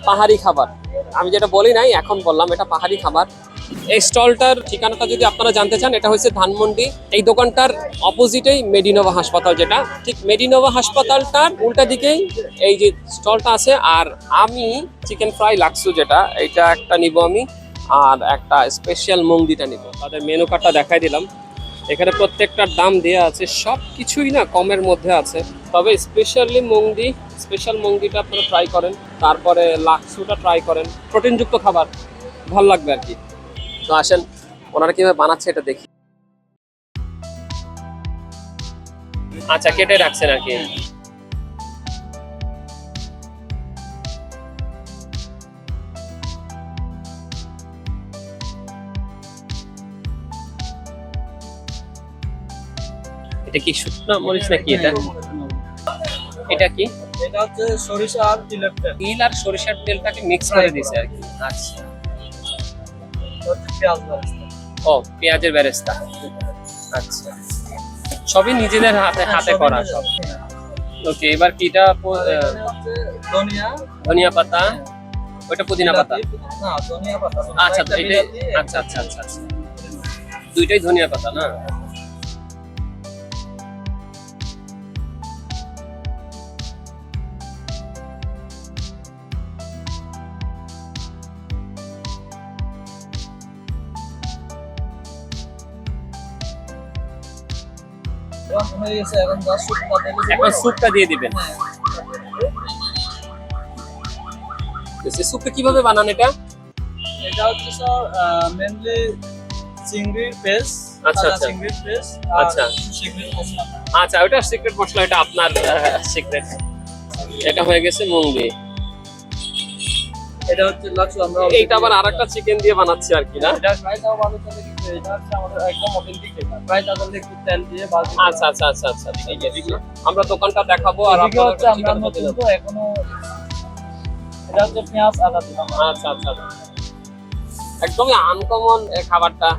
পাহাড়ি খাবার, আমি যেটা বলি নাই এখন বললাম, এটা পাহাড়ি খাবার। এই স্টলটার ঠিকানাটা যদি আপনারা জানতে চান, এটা হচ্ছে ধানমন্ডি। এই দোকানটার অপোজিটেই মেডিনোভা হাসপাতাল, যেটা ঠিক মেডিনোভা হাসপাতালটার উল্টা দিকেই এই যে স্টলটা আছে। আর আমি চিকেন ফ্রাই লাক্সু, যেটা এইটা একটা নিব আমি, আর একটা স্পেশাল মুংদিটা নিব। তাদের মেনু কার্ডটা দেখাই দিলাম, এখানে প্রত্যেকটার দাম দেওয়া আছে, সব কিছুই না কমের মধ্যে আছে। তবে স্পেশাল মুংদিটা আপনারা ট্রাই করেন, তারপরে লাক্সুটা ট্রাই করেন, প্রোটিনযুক্ত খাবার, ভালো লাগবে আর কি। তো আসেন ওনারা কিভাবে বানাচ্ছে এটা দেখি। আচ্ছা, কেটে রাখছেন আর কি। এটা কি শুকনো মরিচ নাকি? এটা কি? এটা হচ্ছে সরিষা আর তিলের তেল। তিল আর সরিষার তেলটাকে মিক্স করে দিয়েছে আর কি। আচ্ছা, পেঁয়াজ বেরেস্তা। ও পেঁয়াজের বেরেস্তা। আচ্ছা, সবই নিজেদের হাতে হাতে করা সব। ওকে, এবার কিটা? ধনিয়া, ধনিয়া পাতা, ওইটা পুদিনা পাতা। না ধনিয়া পাতা। আচ্ছা, এইটাই। আচ্ছা আচ্ছা আচ্ছা আচ্ছা, দুইটাই ধনিয়া পাতা না? হয়ে গেছে, এখন যা শুকনা তেলে দিব। এখন স্যুপটা দিয়ে দিবেন। স্যুপটা কিভাবে বানান এটা? এটা হচ্ছে স্যার মেইনলি চিংড়ির পেস্ট। আচ্ছা আচ্ছা চিংড়ির পেস্ট। আচ্ছা চিংড়ির মশলা। আচ্ছা, ওটা সিক্রেট মশলা, এটা আপনার সিক্রেট। এটা হয়ে গেছে মুংদি। এটা হচ্ছে লাক্সু। আমরা এইটা আবার আরেকটা চিকেন দিয়ে বানাচ্ছি আর কি, না? এটা ফ্রাই দাও ভালো চলে, কিন্তু এটা হচ্ছে আমাদের একদম অথেন্টিক। এটা ফ্রাই দাও করলে একটু তেল দিয়ে ভাজি। আচ্ছা আচ্ছা আচ্ছা আচ্ছা, ঠিক আছে। আমরা দোকানটা দেখাবো আর এদিকে আপনাদের হচ্ছে আমরা নতুন তো এখনো। এটা হচ্ছে পেঁয়াজ আদা দিলাম। আচ্ছা আচ্ছা, একদমই আনকমন এই খাবারটা।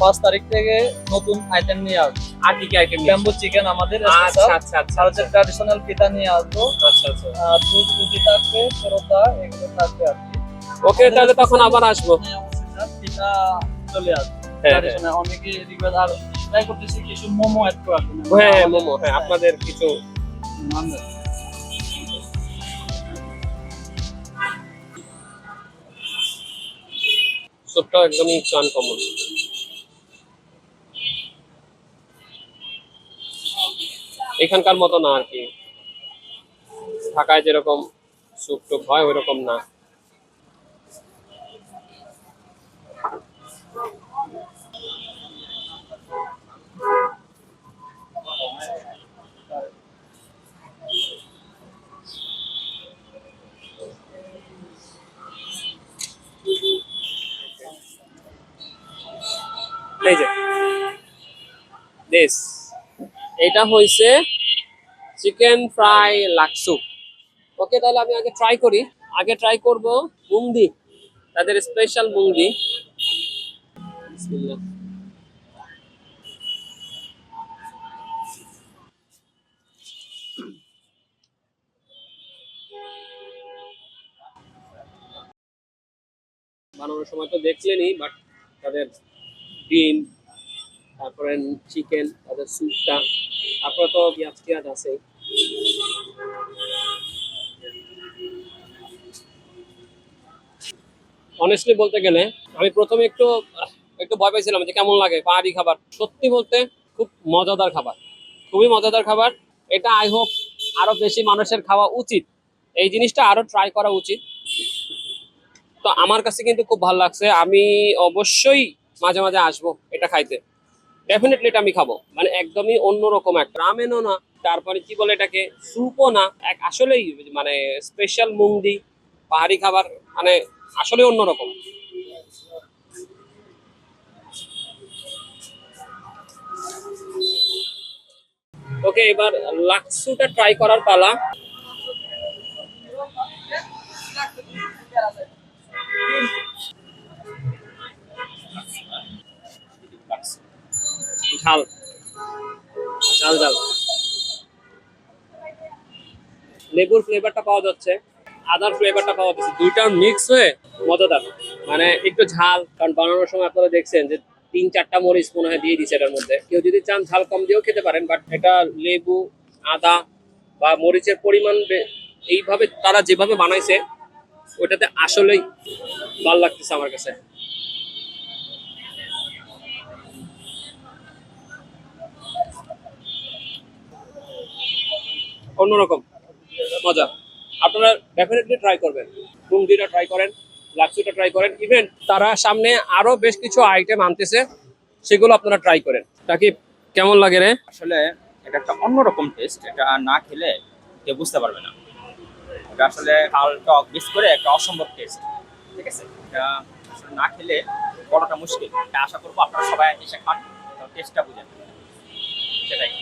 পাঁচ তারিখ থেকে নতুন আইটেম নিয়ে আসবো। আর কি কি আইটেম? ব্যাম্বু চিকেন আমাদের আচ্ছা স্পেশাল। আচ্ছা আচ্ছা আর হচ্ছে ট্র্যাডিশনাল পিঠা নিয়ে আসবো। আচ্ছা আচ্ছা, আর দুধ রুটি থাকবে, পরোটা, এগুলো থাকবে আর কি। ওকে, তাহলে তখন আবার আসবো। হ্যাঁ, অবশ্যই স্যার, পিঠা চলে আসবে। হ্যাঁ, ট্র্যাডিশনাল অনেকে রিকোয়েস্ট, আর ট্রাই করতেছি কিছু মোমো অ্যাড করার জন্য। হ্যাঁ মোমো, হ্যাঁ আপনাদের কিছু স্যুপটা একদমই আনকমন। এখানকার মতো না আর কি, ঢাকায় যেরকম স্যুপ টুপ হয় ওই রকম না। এই যে দিস, এটা হইছে চিকেন ফ্রাই লাক্সু। ওকে, তাহলে আমি আগে ট্রাই করব মুংদি, তাদের স্পেশাল মুংদি। বিসমিল্লাহ। বানানোর সময় তো দেখলেনই, বাট তাদের ডিম, তারপরে চিকেন, তাদের স্যুপটা, তারপরে তো পেঁয়াজ টিয়াজ আছে। অনেস্টলি বলতে গেলে আমি প্রথমে একটু একটু ভয় পাইছিলাম যে কেমন লাগে পাহাড়ি খাবার। সত্যি বলতে খুব মজাদার খাবার, খুবই মজাদার খাবার। এটা আই হোপ আরো বেশি মানুষের খাওয়া উচিত, এই জিনিসটা আরো ট্রাই করা উচিত। তো আমার কাছে কিন্তু খুব ভালো লাগছে, আমি অবশ্যই মাঝে মাঝে আসবো এটা খাইতে। ডেফিনেটলি এটা আমি খাবো, মানে একদমই অন্যরকম একটা, রামেনও না, তারপরে কি বলে এটাকে, স্যুপও না, এক আসলেই মানে স্পেশাল মুংদি পাহাড়ি খাবার, মানে আসলে অন্যরকম। ওকে, এবার লাক্সুটা ট্রাই করার পালা। ঝাল ঝাল ঝাল, লেবুর ফ্লেভারটা পাওয়া যাচ্ছে, আদার ফ্লেভারটা পাওয়া যাচ্ছে, দুইটার মিক্স হয়ে মজাদার। মানে একটু ঝাল, কারণ বানানোর সময় আপনারা দেখছেন যে 3-4টা মরিচ মনে হয় দিয়ে দিচ্ছে এটার মধ্যে। কেউ যদি চান ঝাল কম দিয়েও খেতে পারেন, বাট এটা লেবু, আদা বা মরিচের পরিমাণ এইভাবে তারা যেভাবে বানাইছে ওটাতে আসলেই ভালো লাগতেছে আমার কাছে। অন্যরকম মজা, আপনারা ডেফিনেটলি ট্রাই করবেন। টুংডিটা ট্রাই করেন, লাচ্ছুটা ট্রাই করেন, ইভেন তারা সামনে আরো বেশ কিছু আইটেম আনতেছে, সেগুলো আপনারা ট্রাই করেন। তাকে কেমন লাগে রে? আসলে এটা একটা অন্যরকম টেস্ট, এটা না খেলে কেউ বুঝতে পারবে না। এটা আসলে ঝাল টক মিক্স করে একটা অসম্ভব টেস্ট, ঠিক আছে? এটা আসলে না খেলে বলাটা মুশকিল। এটা আশা করবো আপনারা সবাই এসে খান, টেস্টটা বুঝেন, সেটাই।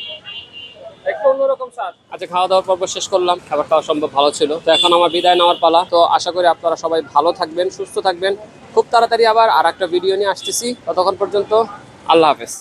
একটু অন্যরকম স্বাদ। আচ্ছা, খাওয়া দাওয়ার পর্ব শেষ করলাম, খাবারটা অসম্ভব ভালো ছিল। তো এখন আমার বিদায় নেওয়ার পালা। তো আশা করি আপনারা সবাই ভালো থাকবেন, সুস্থ থাকবেন। খুব তাড়াতাড়ি আবার আর একটা ভিডিও নিয়ে আসতেছি। ততক্ষণ পর্যন্ত আল্লাহ হাফেজ।